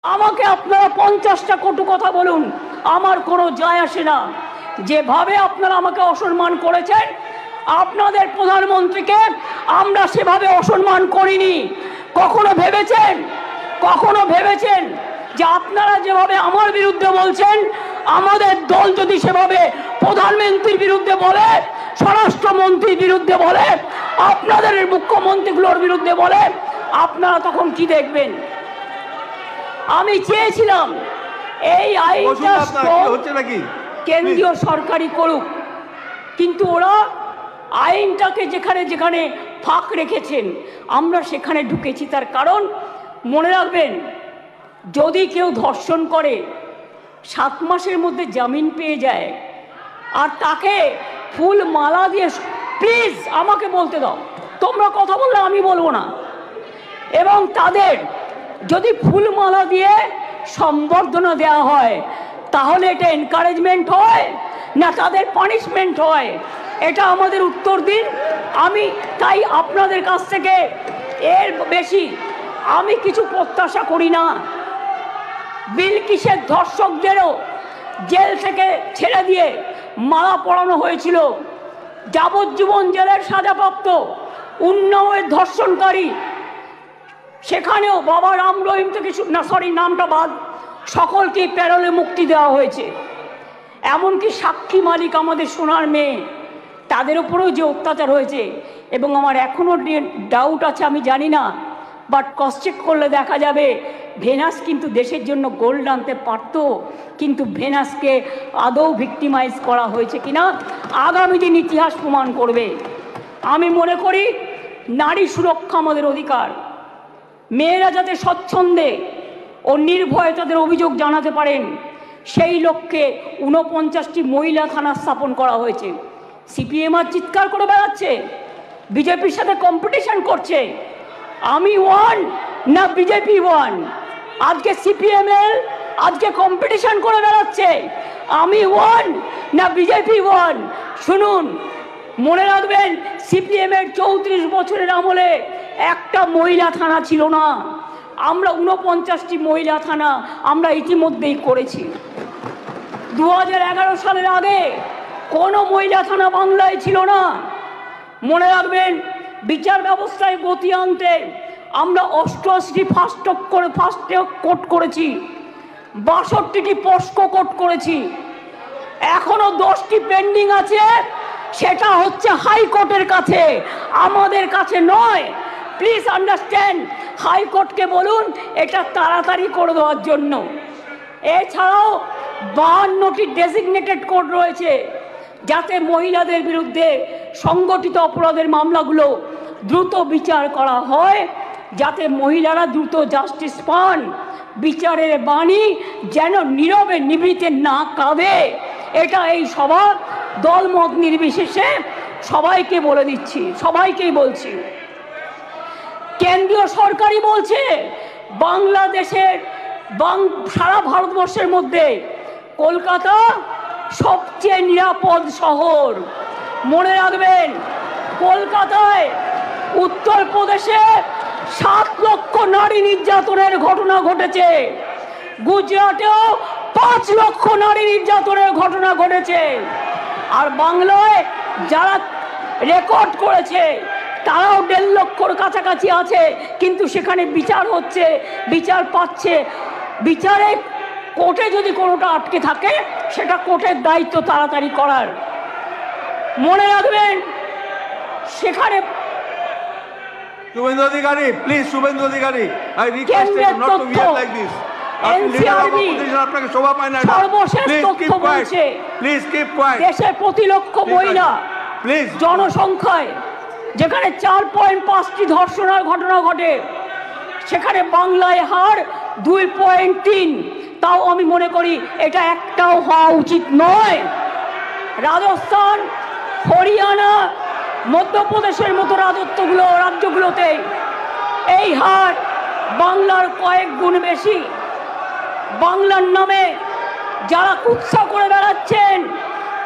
আমাকে আপনারা 50টা কটু কথা বলুন, আমার কোনো যায় আসে না। যেভাবে আপনারা আমাকে অসম্মান করেছেন, আপনাদের প্রধানমন্ত্রীকে আমরা সেভাবে অসম্মান করিনি। কখনো ভেবেছেন যে আপনারা যেভাবে আমার বিরুদ্ধে বলছেন, আমাদের দল যদি সেভাবে প্রধানমন্ত্রীর বিরুদ্ধে বলে, স্বরাষ্ট্রমন্ত্রীর বিরুদ্ধে বলে, আপনাদের মুখ্যমন্ত্রীগুলোর বিরুদ্ধে বলে, আপনারা তখন কি দেখবেন? আমি চেয়েছিলাম এই আইনটা কেন্দ্রীয় সরকারই করুক, কিন্তু ওরা আইনটাকে যেখানে যেখানে ফাঁক রেখেছেন আমরা সেখানে ঢুকেছি। তার কারণ মনে রাখবেন, যদি কেউ ধর্ষণ করে 7 মাসের মধ্যে জামিন পেয়ে যায়, আর তাকে ফুল মালা দিয়ে, প্লিজ আমাকে বলতে দাও, তোমরা কথা বললে আমি বলবো না, এবং তাদের যদি ফুলমালা দিয়ে সম্বর্ধনা দেওয়া হয়, তাহলে এটা এনকারেজমেন্ট হয় না তাদের পানিশমেন্ট হয়? এটা আমাদের উত্তর দিন। আমি তাই আপনাদের কাছ থেকে এর বেশি আমি কিছু প্রত্যাশা করি না। বিলকিসের ধর্ষকদেরও জেল থেকে ছেড়ে দিয়ে মালা পরানো হয়েছিল। যাবজ্জীবন জেলের সাজাপ্রাপ্ত উন্নাওয়ের ধর্ষণকারী, সেখানেও বাবা রাম রহিম থেকে নামটা বাদ, সকলকে প্যারোলে মুক্তি দেওয়া হয়েছে। এমনকি সাক্ষী মালিক আমাদের সোনার মেয়ে, তাদের উপরেও যে অত্যাচার হয়েছে, এবং আমার এখনও ডাউট আছে, আমি জানি না, বাট ক্রস চেক করলে দেখা যাবে ভেনাস কিন্তু দেশের জন্য গোল্ড আনতে পারত, কিন্তু ভেনাসকে আদৌ ভিক্টিমাইজ করা হয়েছে কিনা আগামী দিন ইতিহাস প্রমাণ করবে। আমি মনে করি নারী সুরক্ষা আমাদের অধিকার। মেয়েরা যাতে স্বচ্ছন্দে ও নির্ভয়ে তাদের অভিযোগ জানাতে পারেন, সেই লক্ষ্যে 49টি মহিলা থানা স্থাপন করা হয়েছে। সিপিএম আর চিৎকার করে বেড়াচ্ছে, বিজেপির সাথে কম্পিটিশন করছে, আমি ওয়ান না বিজেপি ওয়ান। আজকে সিপিএমএল আজকে কম্পিটিশন করে বেড়াচ্ছে, আমি ওয়ান না বিজেপি ওয়ান। শুনুন, মনে রাখবেন, সিপিএমের 34 বছরের আমলে একটা মহিলা থানা ছিল না। আমরা 49টি মহিলা থানা আমরা ইতিমধ্যেই করেছি। 2011 সালের আগে কোনো মহিলা থানা বাংলায় ছিল না। মনে রাখবেন, বিচার ব্যবস্থায় গতি আনতে আমরা 88টি ফাস্ট ট্র্যাক কোর্ট করেছি, 62টি পস্কো কোর্ট করেছি, এখনো 10টি পেন্ডিং আছে, সেটা হচ্ছে হাইকোর্টের কাছে, আমাদের কাছে নয়। প্লিজ আন্ডারস্ট্যান্ড, হাইকোর্টকে বলুন এটা তাড়াতাড়ি করে দেওয়ার জন্য। এছাড়াও 52টি ডেজিগনেটেড কোর্ট রয়েছে, যাতে মহিলাদের বিরুদ্ধে সংগঠিত অপরাধের মামলাগুলো দ্রুত বিচার করা হয়, যাতে মহিলারা দ্রুত জাস্টিস পান, বিচারের বাণী যেন নীরবে নিভৃতে না কাঁদে। এটা এই সভা দলমত নির্বিশেষে সবাইকে বলে দিচ্ছি, সবাইকেই বলছি। কেন্দ্রীয় সরকারই বলছে বাংলাদেশের সারা ভারতবর্ষের মধ্যে কলকাতা সবচেয়ে নিরাপদ শহর। মনে রাখবেন, কলকাতায় উত্তরপ্রদেশে 7 লক্ষ নারী নির্যাতনের ঘটনা ঘটেছে, গুজরাটেও 5 লক্ষ নারী নির্যাতনের ঘটনা ঘটেছে, আর বাংলায় যারা রেকর্ড করেছে তারাও 1.5 লক্ষর কাছাকাছি আছে, কিন্তু সেখানে বিচার হচ্ছে, বিচার পাচ্ছে। বিচারে কোর্টে যদি কোনোটা আটকে থাকে, সেটা কোর্টের দায়িত্ব তাড়াতাড়ি করার। মনে রাখবেন, সেখানে Suvendu Adhikari, please, Suvendu Adhikari, I request you not to behave like this. আপনাকে শোভা পায় না। সর্বশেষ তথ্য বলছে, প্লিজ কিপ কোয়াইট। দেশের প্রতি লক্ষ মহিলা প্লিজ জনসংখ্যায় যেখানে 4.5টি ধর্ষণের ঘটনা ঘটে, সেখানে বাংলায় হার 2.3। তাও আমি মনে করি এটা একটাও হওয়া উচিত নয়। রাজস্থান, হরিয়ানা, মধ্যপ্রদেশের মতো রাজ্যগুলোতে এই হার বাংলার কয়েক গুণ বেশি। বাংলার নামে যারা কুৎসা করে বেড়াচ্ছেন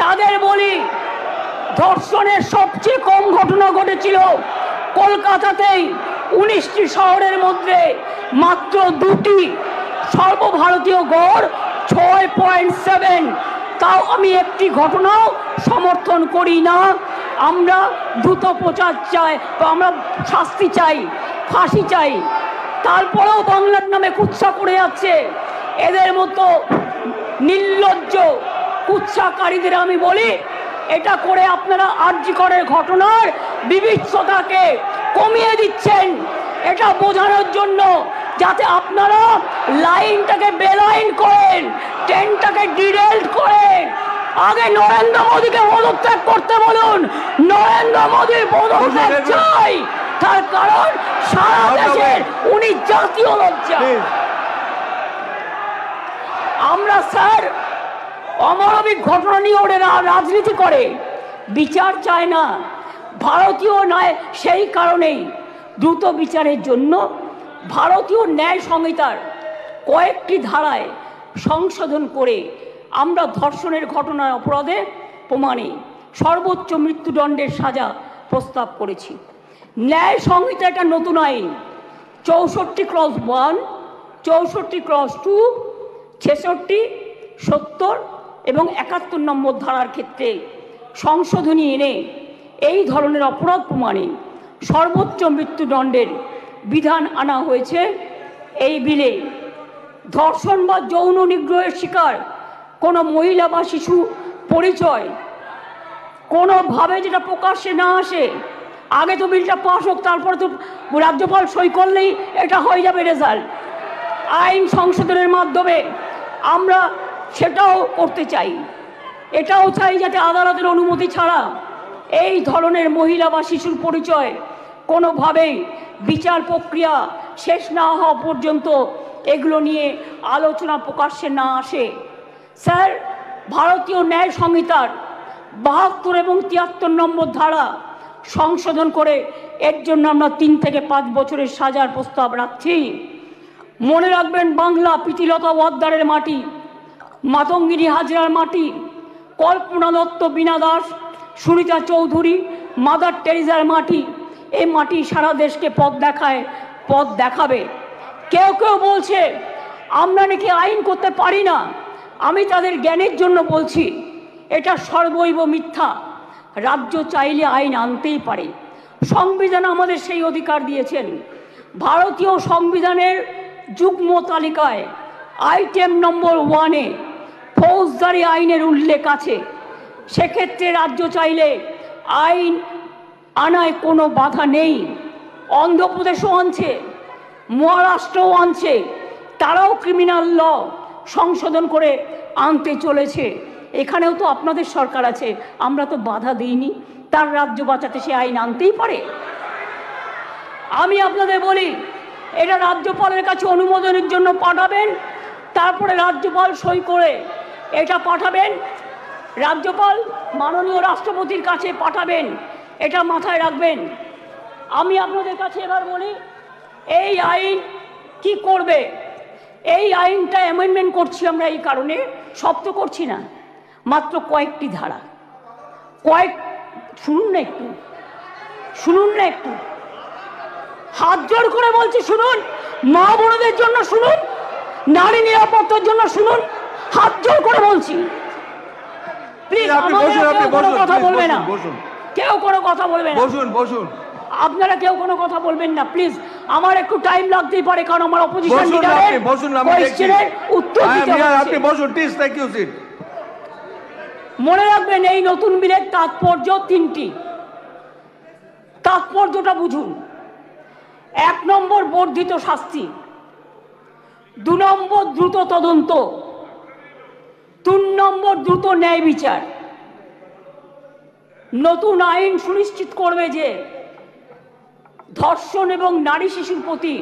তাদের বলি, ধর্ষণের সবচেয়ে কম ঘটনা ঘটেছিল কলকাতাতেই। 19টি শহরের মধ্যে মাত্র 2টি ভারতীয় গড় 6.7। তাও আমি একটি ঘটনাও সমর্থন করি না। আমরা দ্রুত প্রচার চাই, আমরা শাস্তি চাই, ফাঁসি চাই। তারপরেও বাংলার নামে কুৎসা করে যাচ্ছে। এদের মতো নির্লজ্জ কুৎসাকারীদের আমি বলি, এটা করে আপনারা আরজি করের ঘটনার বিভৎসতাকে কমিয়ে দিচ্ছেন, এটা বোঝানোর জন্য যাতে আপনারা লাইনটাকে বেলাইন করেন, ট্রেনটাকে ডিরেল্ট করেন। আগে নরেন্দ্র মোদীকে পদত্যাগ করতে বলুন। নরেন্দ্র মোদীর পদত্যাগ চাই, তার কারণ সারা দেশের উনি জাতীয় লজ্জা। আমরা স্যার অমানবিক ঘটনা নিয়ে ওরা রাজনীতি করে, বিচার চায় না। ভারতীয় ন্যায় সেই কারণেই দ্রুত বিচারের জন্য ভারতীয় ন্যায় সংহিতার কয়েকটি ধারায় সংশোধন করে আমরা ধর্ষণের ঘটনার অপরাধে প্রমাণে সর্বোচ্চ মৃত্যুদণ্ডের সাজা প্রস্তাব করেছি। ন্যায় সংহিতা একটা নতুন আইন 64(1), 64(2), 66, 70 এবং 71 নম্বর ধারার ক্ষেত্রে সংশোধনী এনে এই ধরনের অপরাধ প্রমাণে সর্বোচ্চ মৃত্যুদণ্ডের বিধান আনা হয়েছে এই বিলে। ধর্ষণ বা যৌন নিগ্রহের শিকার কোনো মহিলা বা শিশু পরিচয় কোনোভাবে যেটা প্রকাশ্যে না আসে, আগে তো বিলটা পাস হোক, তারপরে তো রাজ্যপাল সই করলেই এটা হয়ে যাবে রেজাল্ট। আইন সংশোধনের মাধ্যমে আমরা সেটাও করতে চাই। এটাও চাই যাতে আদালতের অনুমতি ছাড়া এই ধরনের মহিলা বা শিশুর পরিচয় কোনোভাবেই বিচার প্রক্রিয়া শেষ না হওয়া পর্যন্ত এগুলো নিয়ে আলোচনা প্রকাশ্যে না আসে। স্যার, ভারতীয় ন্যায় সংহিতার 72 এবং 73 নম্বর ধারা সংশোধন করে এর জন্য আমরা 3 থেকে 5 বছরের সাজার প্রস্তাব রাখছি। মনে রাখবেন, বাংলা প্রীতিলতা ওয়াদ্দারের মাটি, মাতঙ্গিনী হাজরার মাটি, কল্পনা দত্ত, বীণা দাস, সুনিতা চৌধুরী, মাদার টেরিজার মাটি। এই মাটি সারা দেশকে পথ দেখায়, পথ দেখাবে। কেউ কেউ বলছে আমরা নাকি আইন করতে পারি না। আমি তাদের জ্ঞানের জন্য বলছি, এটা সর্বৈব মিথ্যা। রাজ্য চাইলে আইন আনতেই পারে। সংবিধান আমাদের সেই অধিকার দিয়েছেন। ভারতীয় সংবিধানের যুগ্ম তালিকায় আইটেম নম্বর 1-এ ফৌজদারি আইনের উল্লেখ আছে। সেক্ষেত্রে রাজ্য চাইলে আইন আনায় কোনো বাধা নেই। অন্ধ্রপ্রদেশও আনছে, মহারাষ্ট্রও আনছে, তারাও ক্রিমিনাল ল সংশোধন করে আনতে চলেছে। এখানেও তো আপনাদের সরকার আছে, আমরা তো বাধা দিইনি। তার রাজ্য বাঁচাতে সে আইন আনতেই পারে। আমি আপনাদের বলি, এটা রাজ্যপালের কাছে অনুমোদনের জন্য পাঠাবেন, তারপরে রাজ্যপাল সই করে এটা পাঠাবেন, রাজ্যপাল মাননীয় রাষ্ট্রপতির কাছে পাঠাবেন। এটা মাথায় রাখবেন। আমি আপনাদের কাছে এবার বলি, এই আইন কি করবে? এই আইনটা অ্যামেন্ডমেন্ট করছি আমরা এই কারণে, সব তো করছি না, মাত্র কয়েকটি ধারা। শুনুন না একটু, শুনুন না একটু, হাত জোর করে বলছি শুনুন। মা বোনদের জন্য শুনুন, নারী নিরাপত্তার জন্য শুনুন, হাত জোর করে বলছি। প্লিজ, কোনো কথা বলবে না, কেউ কোনো কথা বলবে না। বসুন বসুন, আপনারা কেউ কোনো কথা বলবেন না প্লিজ। আমার একটু টাইম লাগতেই পারে, কারণ আমার অপোজিশন লিডারের কোয়েশ্চেনের উত্তর দিতে হবে। আপনি বসুন প্লিজ, থ্যাংক ইউ সিট। মনে রাখবেন, এই নতুন বিলের তাৎপর্য 3টি। তাৎপর্যটা বুঝুন। 1 নম্বর বর্ধিত শাস্তি, 2 নম্বর দ্রুত তদন্ত, 3 নম্বর দ্রুত ন্যায় বিচার। নতুন আইন সুনিশ্চিত করবে যে ধর্ষণ এবং নারী শিশুর প্রতি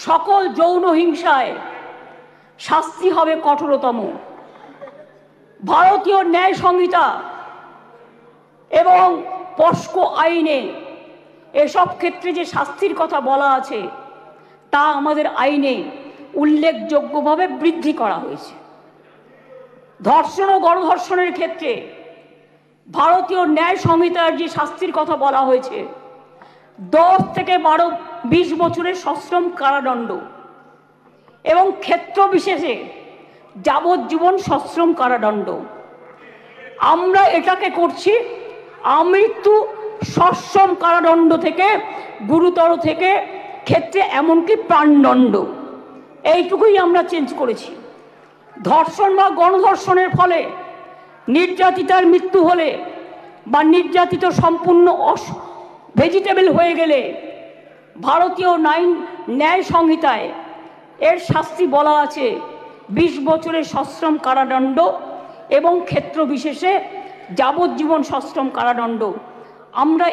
সকল যৌন হিংসায় শাস্তি হবে কঠোরতম। ভারতীয় ন্যায় সংহিতা এবং পস্কো আইনে এসব ক্ষেত্রে যে শাস্তির কথা বলা আছে তা আমাদের আইনে উল্লেখযোগ্যভাবে বৃদ্ধি করা হয়েছে। ধর্ষণ ও গণধর্ষণের ক্ষেত্রে ভারতীয় ন্যায় সংহিতার যে শাস্তির কথা বলা হয়েছে 10 থেকে 20 বছরের সশ্রম কারাদণ্ড। এবং ক্ষেত্র বিশেষে যাবজ্জীবন সশ্রম কারাদণ্ড। আমরা এটাকে করছি আমৃত্যু সশ্রম কারাদণ্ড থেকে গুরুতর থেকে ক্ষেত্রে এমনকি প্রাণদণ্ড, এইটুকুই আমরা চেঞ্জ করেছি। ধর্ষণ বা গণধর্ষণের ফলে নির্যাতিতার মৃত্যু হলে বা নির্যাতিত সম্পূর্ণ ভেজিটেবল হয়ে গেলে ভারতীয় ন্যায় সংহিতায় এর শাস্তি বলা আছে 20 বছরের সশ্রম কারাদণ্ড এবং ক্ষেত্র বিশেষে যাবজ্জীবন সশ্রম কারাদণ্ড। আমরা